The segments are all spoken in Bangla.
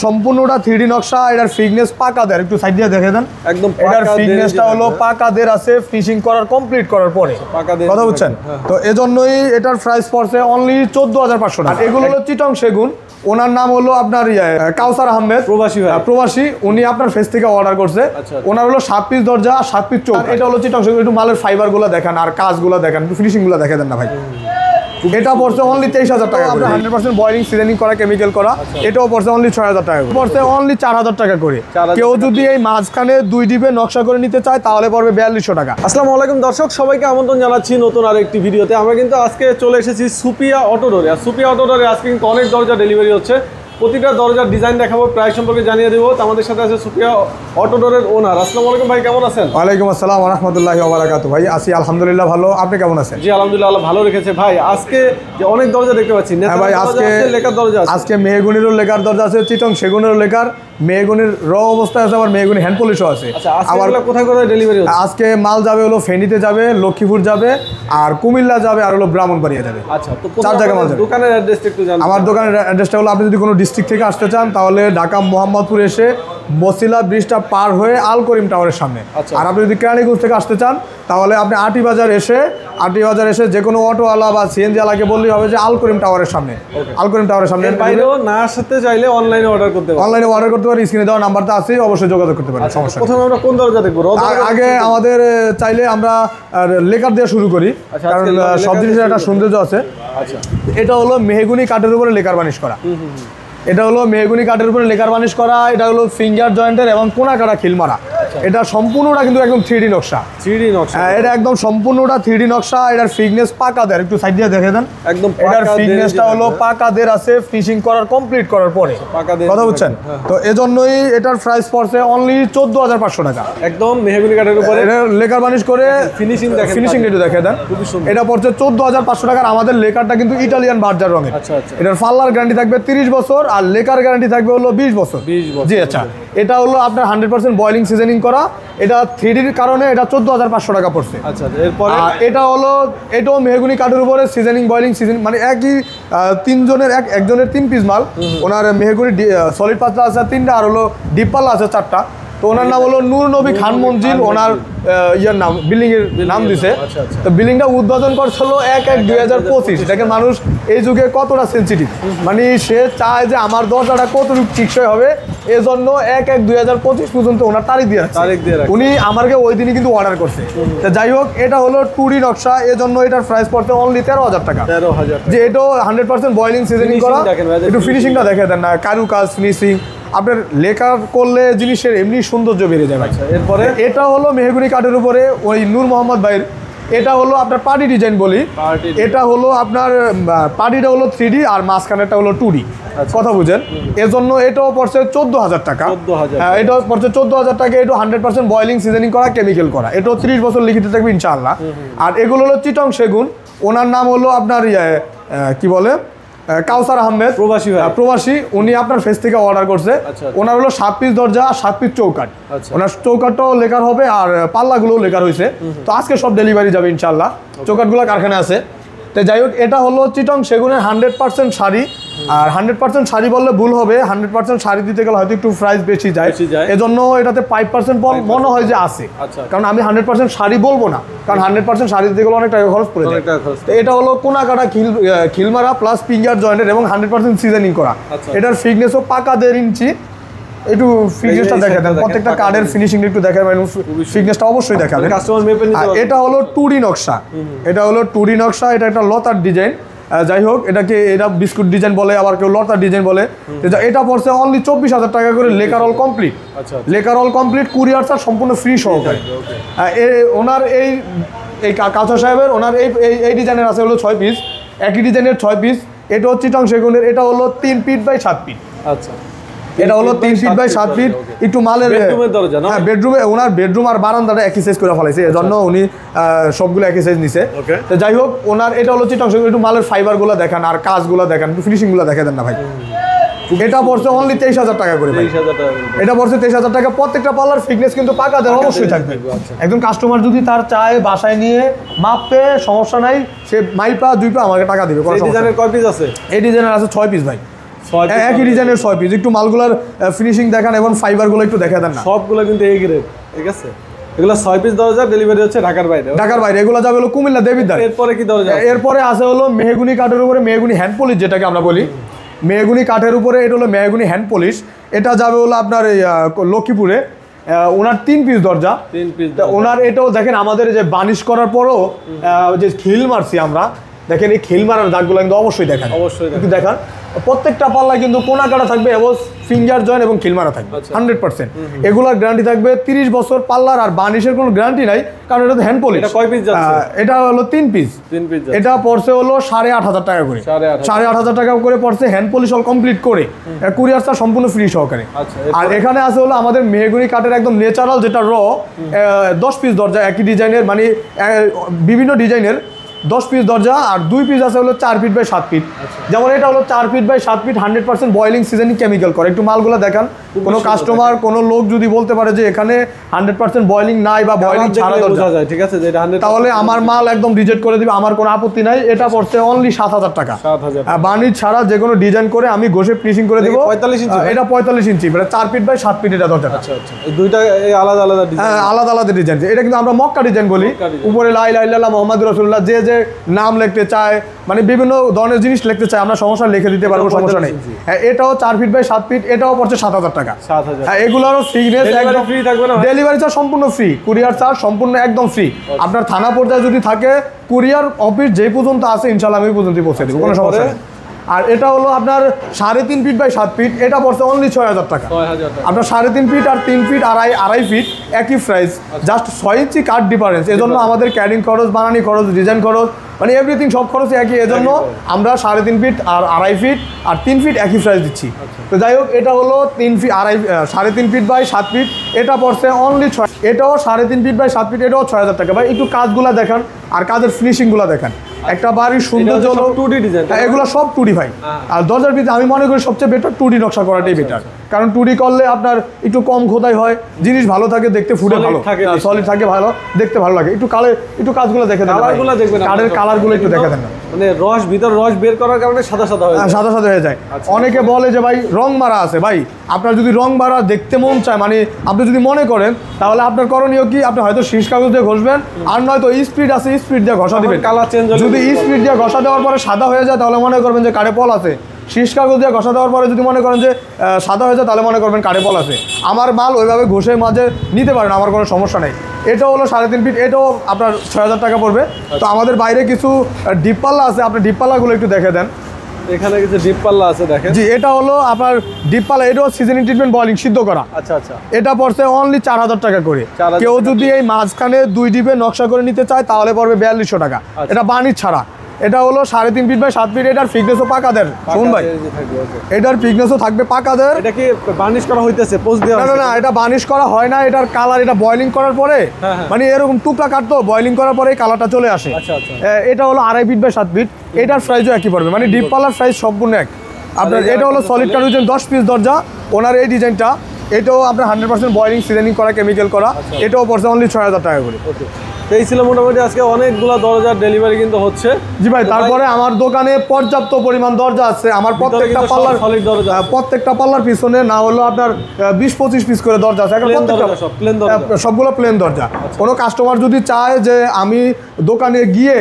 সম্পূর্ণটা 3D নকশা। এটার ফিটনেস পাকাদের একটু সাইড দিয়ে দেখে দেন। একদম এটার ফিটনেসটা হলো পাকাদের আছে ফিনিশিং করার কমপ্লিট করার পরে কথা বুঝছেন। তো এজন্যই এটার প্রাইস পড়ছে অনলি 14,500 টাকা। এগুলো হলো চিটং সেগুন। ওনার নাম হলো আপনার কাউসার আহমেদ, প্রবাসী। উনি আপনার ফেস থেকে অর্ডার করছে। ওনার হলো 7 পিস দরজা 7 পিস চৌক। এটা হলো চিটং সেগুন। একটু মালের ফাইবার গুলো দেখান আর কাজগুলো দেখান, ফিনিশিং গুলো দেখে দেন না ভাই। এটা পড়ছে অনলি 23,000 টাকা। আপনার 100% বয়লিং সিজনিং করা কেমিক্যাল করা। এটাও পড়ছে অনলি 6,000 টাকা। পড়ছে অনলি 4,000 টাকা করে। কেউ যদি এই মাঝখানে 2 ডিপে নকশা করে নিতে চায় তাহলে পড়বে 4200 টাকা। আসসালামু আলাইকুম দর্শক, সবাইকে আমন্ত্রণ জানাচ্ছি নতুন আরেকটি ভিডিওতে। আমরা কিন্তু আজকে চলে এসেছি সুপিয়া অটো ডোরে। আর সুপিয়া অটো ডোরে আজকে কিন্তু অনেক দরজা ডেলিভারি হচ্ছে। প্রতিটা দরজার ডিজাইন দেখাবো, প্রাইস সম্পর্কে জানিয়ে দেবো। আমাদের সাথে আছে সুপিয়া অটো ডোরের ওনার। আসসালামু আলাইকুম ভাই, কেমন আছেন? ওয়ালাইকুম আসসালাম ওয়া রাহমাতুল্লাহি ওয়া বারাকাতুহু। ভাই আছি আলহামদুলিল্লাহ ভালো। আপনি কেমন আছেন? জি আলহামদুলিল্লাহ, আল্লাহ ভালো রেখেছে। ভাই আজকে যে অনেক দরজা দেখতে পাচ্ছি, ভাই আজকে লেকার দরজা আছে। আজকে মেহগুনিরও লেকার দরজা আছে, চিটং সেগুনেরও লেকার, মেহগুনির র অবস্থায় আছে, আবার মেহগুনি হ্যান্ড পলিশও আছে। আবার কোথায় কোথায় ডেলিভারি হচ্ছে? আজকে মাল যাবে হলো ফেনীতে যাবে, লক্ষ্মীপুর যাবে, আর কুমিল্লা যাবে, আর হলো ব্রাহ্মণবাড়িয়া যাবে। আচ্ছা, তো 4 জায়গা মাল যাবে। দোকানের অ্যাড্রেসটা একটু জানান। আমার দোকানের অ্যাড্রেসটা হলো, আপনি যদি কোনো ডিস্ট্রিক্ট থেকে আসতে চান তাহলে ঢাকা মোহাম্মদপুর এসে বসিলা ব্রিজটা পার হয়ে আল করিম টাওয়ারের সামনে। আর আপনি যদি কেরানীগঞ্জ থেকে আসতে চান তাহলে আপনি আটি বাজার এসে যে কোনো অটোওয়ালা বা সিএনজি ওয়ালাকে বললেই হবে যে আল করিম টাওয়ারের সামনে। আল করিম টাওয়ারের সামনে। বাইরেও না আসতে চাইলে অনলাইনে অর্ডার করতে পারেন। অনলাইনে অর্ডার করতে পারেন। স্ক্রিনে দেওয়া নাম্বারটা আছে, অবশ্যই যোগাযোগ করতে পারেন, সমস্যা নেই। প্রথমে আমরা কোন দরজা দেখব? আগে আমাদের চাইলে আমরা লেকার দিয়ে শুরু করি, কারণ সব জিনিসের একটা সৌন্দর্য আছে। আচ্ছা, এটা হলো মেহগুনি কাঠের উপরে লেকার বানিশ করা। এটা হলো মেহগুনি কাঠের উপরে লেকার বানিশ করা। এটা হলো ফিঙ্গার জয়েন্টের এবং কোনা কাটা খিল মারা। এটা সম্পূর্ণটা কিন্তু একদম 3D নকশা। 3D নকশা, এটা একদম সম্পূর্ণটা 3D নকশা। এটার ফিটনেস পাকাদের একটু সাইড দিয়ে দেখে দেন। একদম এটার ফিটনেসটা হলো পাকাদের আছে ফিনিশিং করার কমপ্লিট করার পরে কথা বুঝছেন। তো এজন্যই এটার প্রাইস পড়ছে অনলি 14,500 টাকা। একদম মেহগুনি কাঠের উপরে এটা লেকার বানিশ করে ফিনিশিং একটু দেখে দেন। এটা পড়ছে 14,500 টাকা। আমাদের লেকারটা কিন্তু ইটালিয়ান বার্জার রঙের। এটার পাল্লার গ্যারান্টি থাকবে 30 বছর আর লেকার গ্যারান্টি থাকবে হলো 20 বছর। জি আচ্ছা, এটা হলো আপনার 100% বয়লিং সিজনিং করা। এটা 3Dর কারণে এটা 14,500 টাকা পড়ছে। আচ্ছা, এরপরে এটা হলো, এটাও মেহগুনি কাঠের উপরে সিজনিং বয়লিং সিজন, মানে একই একজনের 3 পিস মাল। ওনার মেহগুনি সলিড পাতলা আছে 3টা, আর হলো ডিপ পাল্লা আছে 4টা। তো ওনার নাম হলো নূর নবী খান মঞ্জিল। ওনার ইয়ার নাম, বিল্ডিং এর নাম দিছে। তো বিল্ডিংটা উদ্বোধন করছিল 1/1/2025। দেখেন মানুষ এই যুগে কতটা সেন্সিটিভ, মানে সে চায় যে আমার দরজাটা কতটুকু টিকসই হবে, এজন্য 1/1/2025 পর্যন্ত ওনার তারিখ দিয়ে আছে। উনি আমাকে ওই দিনই কিন্তু অর্ডার করছে। তো যাই হোক, এটা হলো 2D নকশা, এজন্য এটার প্রাইস পড়তে অনলি 13,000 টাকা। যে এটাও 100% বয়লিং সিজনিং করা। একটু ফিনিশিংটা দেখে দেন না, কারু কাজ ফিনিশিং। আপনার লেকার করলে জিনিসের এমনি সৌন্দর্য বেড়ে যাবে। এরপরে এটা হলো মেহগুনি কাঠের উপরে ওই নূর মোহাম্মদ ভাইয়ের। এটা হলো আপনার পার্টি ডিজাইন বলি। এটা হলো আপনার পার্টিটা হলো 3D আর মাঝখানেরটা হলো 2D। কথা বুঝেন। এজন্য এটাও পড়ছে 14,000 টাকা। এটাও পড়ছে 14,000 টাকা। এটা 100% বয়লিং সিজনিং করা কেমিক্যাল করা। এটাও 30 বছর লিখিত থাকবে ইনশাআল্লাহ। আর এগুলো হলো চিটং সেগুন। ওনার নাম হলো আপনার কি বলে কাউসার আহমেদ, প্রবাসী। উনি আপনার ফেস থেকে অর্ডার করছে। ওনার হলো 7 পিস দরজা 7 পিস চৌকাট। ওনার চৌকাটটাও লেকার হবে আর পাল্লাগুলোও লেকার হয়েছে। তো আজকে সব ডেলিভারি যাবে ইনশাল্লাহ। চৌকাটগুলো কারখানায় আছে। তো যাই হোক, এটা হলো চিটং সেগুনের 100% শাড়ি। আর 100% শাড়ি বললে ভুল হবে, 100% শাড়ি দিতে গেলে হয়তো একটু প্রাইস বেশি যায়। এজন্য এটাতে 5% মনে হয় যে আছে, কারণ আমি 100% শাড়ি বলবো না, কারণ 100% শাড়ি দিতে গেলে অনেক টাকা খরচ পড়ে যায়। তো এটা হলো কোনা কাটা খিলমারা প্লাস ফিঙ্গার জয়েন্টের এবং 100% সিজনিং করা। এটার ফিটনেসও পাকা 1.5 ইঞ্চি। একটু ফিটনেসটা দেখে দেন, প্রত্যেকটা কার্ডের ফিনিশিং একটু দেখাবেন, ফিটনেসটা অবশ্যই দেখাবেন। এটা হলো 2D নকশা। এটা হলো 2D নকশা। এটা একটা লতার ডিজাইন। যাই হোক, এটা বিস্কুট ডিজাইন বলে, আবার কেউ লতার ডিজাইন বলে। এটা পড়ছে অনলি 24,000 টাকা করে। Lacquer all complete. Lacquer all complete, courier charge সম্পূর্ণ ফ্রি সহকারে। ওনার এই কাউসার সাহেবের ওনার এই ডিজাইনের আছে হলো 6 পিস। একই ডিজাইনের 6 পিস। এটা হচ্ছে চিটং সেগুনের। এটা হলো 3 ফিট বাই 7 ফিট। আচ্ছা, এটা হলো 3 ফিট বাই 7 ফিট। একটু মালের বেডরুমে ওনার বেডরুম আর বারান্দাটা একই সাইজ করে ফেলাইছে, এজন্য উনি সবগুলো একই সাইজ নিছে। তো যাই হোক, ওনার এটা হলো চিটং সেগুন। একটু মালের ফাইবার গুলো দেখান আর কাজগুলো দেখান, একটু ফিনিশিং গুলো দেখে দেন না ভাই। এটা পড়ছে অনলি 23,000 টাকা করে। এটা পড়ছে 23,000 টাকা। প্রত্যেকটা পাল্লার ফিটনেস কিন্তু পাকা দেওয়া অবশ্যই থাকবে। একদম কাস্টমার যদি তার চায় বাসায় নিয়ে মাপে, সমস্যা নাই, সে মাইপা 2 পা আমাকে টাকা দিবে। এই ডিজাইনের 6 পিস ভাই। একই ডিজাইনের 6 পিস। একটু মালগুলার ফিনিশিং দেখান এবং ফাইবারগুলো একটু দেখা দেন না। সবগুলো কিন্তু এই গ্রেড, ঠিক আছে। এগুলো 6 পিস দরজা, ডেলিভারি হচ্ছে ঢাকার বাইরে। ঢাকার বাইরে এগুলো যাবে হলো কুমিল্লা দেবিদ্বার। এরপরে কি দরজা? এরপরে আছে হলো মেহগুনি কাঠের উপরে মেহগুনি হ্যান্ড পলিশ, যেটাকে আমরা বলি মেহগুনি কাঠের উপরে, এটা হলো মেহগুনি হ্যান্ড পলিশ। এটা যাবে হলো আপনার এই লক্ষ্মীপুরে। ওনার 3 পিস দরজা, 3 পিস। ওনার এটাও দেখেন আমাদের যে বানিশ করার পরও যে খিল মারছি আমরা, দেখেন এই খিল মারার দাগগুলো কিন্তু অবশ্যই দেখান, অবশ্যই একটু দেখান। প্রত্যেকটা পাল্লা কিন্তু কোনা কাটা থাকবে এবং ফিঙ্গার জয়েন্ট এবং খিল মারা থাকবে 100%। এগুলোর গ্যারান্টি থাকবে 30 বছর পাল্লার, আর বানিশের কোনো গ্যারান্টি নাই, কারণ এটা তো হ্যান্ড পলিশ। এটা কয় পিস যাচ্ছে? এটা হলো 3 পিস। 3 পিস। এটা পড়ছে হলো 8,500 টাকা করে, 8,500 টাকা করে পড়ছে হ্যান্ড পলিশ অল কমপ্লিট করে, কুরিয়ার চার্জ সম্পূর্ণ ফ্রি সহকারে। আর এখানে আছে হলো আমাদের মেহগুনি কাঠের একদম ন্যাচারাল যেটা 10 পিস দরজা, একই ডিজাইনের, মানে বিভিন্ন ডিজাইনের 10 পিস দরজা। আর 2 পিস আছে হলো 4 ফিট বাই 7 ফিট। যেমন এটা হলো 4 feet by 7 feet, 100% boiling seasoning chemical করে। একটু মালগুলো দেখান। কোনো কাস্টমার কোনো লোক যদি বলতে পারে যে এখানে 100% বয়েলিং নাই বা বয়েলিং ছাড়া দরজা যায়, ঠিক আছে, তাহলে আমার মাল একদম রিজেক্ট করে দিবে, আমার কোনো আপত্তি নাই। এটা পড়ছে অনলি 7,000 টাকা। বানিশ ছাড়া যে কোনো ডিজাইন করে আমি ঘষে ফিনিশিং করে দিব। 45 ইঞ্চি, এটা 45 ইঞ্চি, মানে 4 ফিট বাই 7 ফিট এটা দরজা। আচ্ছা আচ্ছা, এই দুইটা আলাদা আলাদা ডিজাইন, আলাদা আলাদা ডিজাইন। এটা কিন্তু আমরা মক্কা ডিজাইন বলি। উপরে লা ইলাহা ইল্লাল্লাহ মুহাম্মাদুর রাসূলুল্লাহ, যে যে নাম লিখতে চায়, মানে বিভিন্ন ধরনের জিনিস লিখতে চায়, আমরা সমস্যা লিখে দিতে পারবো, সমস্যা নেই। হ্যাঁ, এটাও 4 ফিট বাই 7 ফিট, এটাও পড়ছে 7,000 টাকা। 7,000। হ্যাঁ, এগুলোরও ফ্রিনেস একদম ফ্রি থাকবে না? ডেলিভারি চার্জ সম্পূর্ণ ফ্রি, কুরিয়ার চার্জ সম্পূর্ণ একদম ফ্রি। আপনার থানা পর্যায়ে যদি থাকে, কুরিয়ার অফিস যেই পর্যন্ত আছে ইনশাআল্লাহ আমি পর্যন্ত পৌঁছে দেব, কোনো সমস্যা নেই। আর এটা হলো আপনার 3.5 ফিট বাই 7 ফিট, এটা পড়ছে অনলি 6,000 টাকা। আপনার 3.5 ফিট আর 3 ফিট আড়াই ফিট একই প্রাইস, জাস্ট 6 ইঞ্চি কাট ডিফারেন্স। এজন্য আমাদের ক্যারিং খরচ, বানানি খরচ, ডিজাইন খরচ, মানে এভরিথিং সব খরচ একই। এজন্য আমরা 3.5 ফিট আর আড়াই ফিট আর 3 ফিট একই প্রাইস দিচ্ছি। তো যাই হোক, এটা হলো 3 ফিট 3.5 ফিট বাই 7 ফিট, এটা পড়ছে অনলি 6। এটাও 3.5 ফিট বাই 7 ফিট, এটাও 6,000 টাকা। ভাই একটু কাজগুলো দেখান আর কাজের ফিনিশিংগুলো দেখান। একটা বাড়ির সৌন্দর্য হলো 2D ডিজাইন, এগুলো সব 2D ভাই। আর দরজার ভিতরে আমি মনে করি সবচেয়ে বেটার 2D নকশা করাটাই বেটার, কারণ 2D করলে আপনার একটু কম খোদাই হয়, জিনিস ভালো থাকে, দেখতে ফুটে ভালো, সলিড থাকে, ভালো দেখতে ভালো লাগে। একটু কাজগুলো দেখে দেন, কালারগুলো দেখবেন, কাঠের কালারগুলো একটু দেখে দেন। মানে ভিতর রস বের করার কারণে সাদা সাদা হয়ে যায়। অনেকে বলে যে ভাই রং মারা আছে। ভাই আপনার যদি রং মারা দেখতে মন চায়, মানে আপনি যদি মনে করেন, তাহলে আপনার করণীয় কি, আপনি হয়তো শীষ কাগজ দিয়ে ঘষবেন, আর নয়তো স্পিড আছে, স্পিড দিয়ে ঘষা দিবেন। কালার চেঞ্জ, যদি স্পিড দিয়ে ঘষা দেওয়ার পরে সাদা হয়ে যায়, তাহলে মনে করবেন যে কাঠে পল আছে। শীষ কাগজ দিয়ে ঘষা দেওয়ার পরে যদি মনে করেন যে সাদা হয়ে যায়, তাহলে মনে করবেন কাঠে পল আছে। আমার মাল ওইভাবে ঘষে মাঝে নিতে পারেন, আমার কোনো সমস্যা নেই। এটা হলো 3.5 ফিট, এটাও আপনার 6,000 টাকা পড়বে। তো আমাদের বাইরে কিছু ডিপ পাল্লা আছে, আপনি ডিপ পাল্লাগুলো একটু দেখে দেন। এখানে কিছু ডিপ পাল্লা আছে দেখেন। জি, এটা হলো আপনার ডিপ পাল্লা, এটাও সিজনিং ট্রিটমেন্ট বয়েলিং সিদ্ধ করা। আচ্ছা আচ্ছা, এটা পড়ছে অনলি 4,000 টাকা করে। কেউ যদি এই মাঝখানে 2 ডিপে নকশা করে নিতে চায়, তাহলে পড়বে 4200 টাকা। এটা বানিশ ছাড়া। এটা হলো 3.5 ফিট বাই 7 ফিট, এটার ফিটনেসও পাকাদের। শুনুন ভাই, এটার ফিটনেসও থাকবে পাকাদের। এটা কি বানিশ করা হইতেছে? পোস্ট দেওয়া? না না, এটা বানিশ করা হয় না। এটার কালার, এটা বয়েলিং করার পরে, মানে এরকম টুকরা কাটতো, বয়েলিং করার পরে কালারটা চলে আসে। আচ্ছা আচ্ছা, এটা হলো 2.5 ফিট বাই 7 ফিট, এটার প্রাইসও একই পড়বে, মানে ডিপ পাল্লার প্রাইস সম্পূর্ণ এক। আপনার এটা হলো সলিড কাঠ ডিজাইন, 10 পিস দরজা। ওনার এই ডিজাইনটা, এটাও আপনার 100% বয়েলিং সিজনিং করা, কেমিক্যাল করা। এটাও পড়ছে অনলি 6,000 টাকা করে। এই ছিল মোটামুটি আজকে অনেকগুলো দরজার ডেলিভারি কিন্তু হচ্ছে। জি ভাই, তারপরে আমার দোকানে পর্যাপ্ত পরিমাণ দরজা আছে। আমার প্রত্যেকটা পাল্লার পিছনে না হলো আপনার 20-25 পিস করে দরজা আছে। সবগুলো প্লেন দরজা। কোনো কাস্টমার যদি চায় যে আমি দোকানে গিয়ে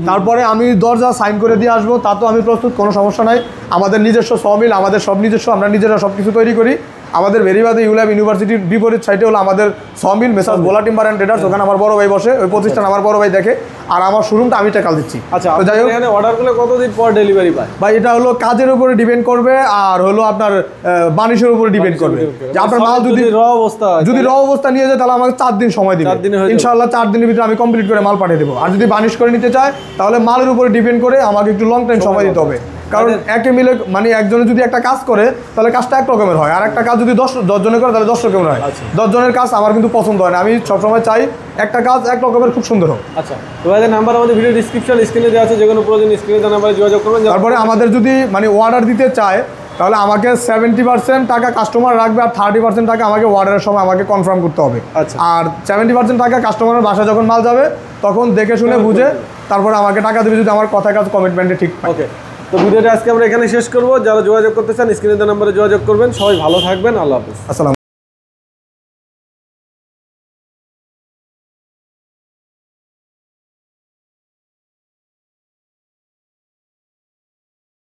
তারপরে আমি দরজা সাইন করে দিয়ে আসবো, তা তো আমি প্রস্তুত, কোনো সমস্যা নাই। আমাদের নিজস্ব সমিল, আমাদের সব নিজস্ব, আমরা নিজেরা সব কিছু তৈরি করি। আমাদের ভেরিবাদে ইউল্যাব ইউনিভার্সিটির বিপরীত সাইডে হলো আমাদের sawmill মেসাজ Bhola timber and traders. ওখানে আমার বড় ভাই বসে, ওই প্রতিষ্ঠান আমার বড় ভাই দেখে, আর আমার শোরুমটা আমি টাকাল দিচ্ছি। আচ্ছা, যাই হোক, এখানে অর্ডারগুলো কতদিন পর ডেলিভারি পায়? ভাই এটা হলো কাজের উপরে ডিপেন্ড করবে, আর হলো আপনার বানিশের উপরে ডিপেন্ড করবে। যে আপনার মাল যদি র অবস্থা নিয়ে যায়, তাহলে আমাকে 4 দিন সময় দিবে। ইনশাআল্লাহ 4 দিনের ভিতরে আমি কমপ্লিট করে মাল পাঠিয়ে দেবো। আর যদি বানিশ করে নিতে চায়, তাহলে মালের উপরে ডিপেন্ড করে আমাকে একটু লং টাইম সময় দিতে হবে। কারণ একে মিলে, মানে একজনে যদি একটা কাজ করে, তাহলে কাজটা এক রকমের হয়, আর একটা কাজ যদি 10 জনে করে, তাহলে 10 রকমের হয়। 10 জনের কাজ আমার কিন্তু পছন্দ হয় না। আমি সবসময় চাই একটা কাজ এক রকমের খুব সুন্দর হোক। আচ্ছা, তো ভাইদের নাম্বার আমাদের ভিডিও ডিসক্রিপশন স্ক্রিনে দেওয়া আছে, যে কোনো প্রয়োজন স্ক্রিনে দেওয়া নাম্বারে যোগাযোগ করবেন। তারপরে আমাদের যদি মানে অর্ডার দিতে চায়, তাহলে আমাকে 70% টাকা কাস্টমার রাখবে, আর 30% টাকা আমাকে অর্ডারের সময় আমাকে কনফার্ম করতে হবে। আচ্ছা, আর 70% টাকা কাস্টমারের বাসায় যখন মাল যাবে, তখন দেখে শুনে বুঝে তারপরে আমাকে টাকা দেবে, যদি আমার কথা কাজ কমিটমেন্টে ঠিক। ওকে, তো ভিডিওটা আজকে আমরা এখানে শেষ করবো। যারা যোগাযোগ করতে চান স্ক্রিনে দেওয়া নম্বরে যোগাযোগ করবেন। সবাই ভালো থাকবেন। আল্লাহ হাফেজ। আসসালাম।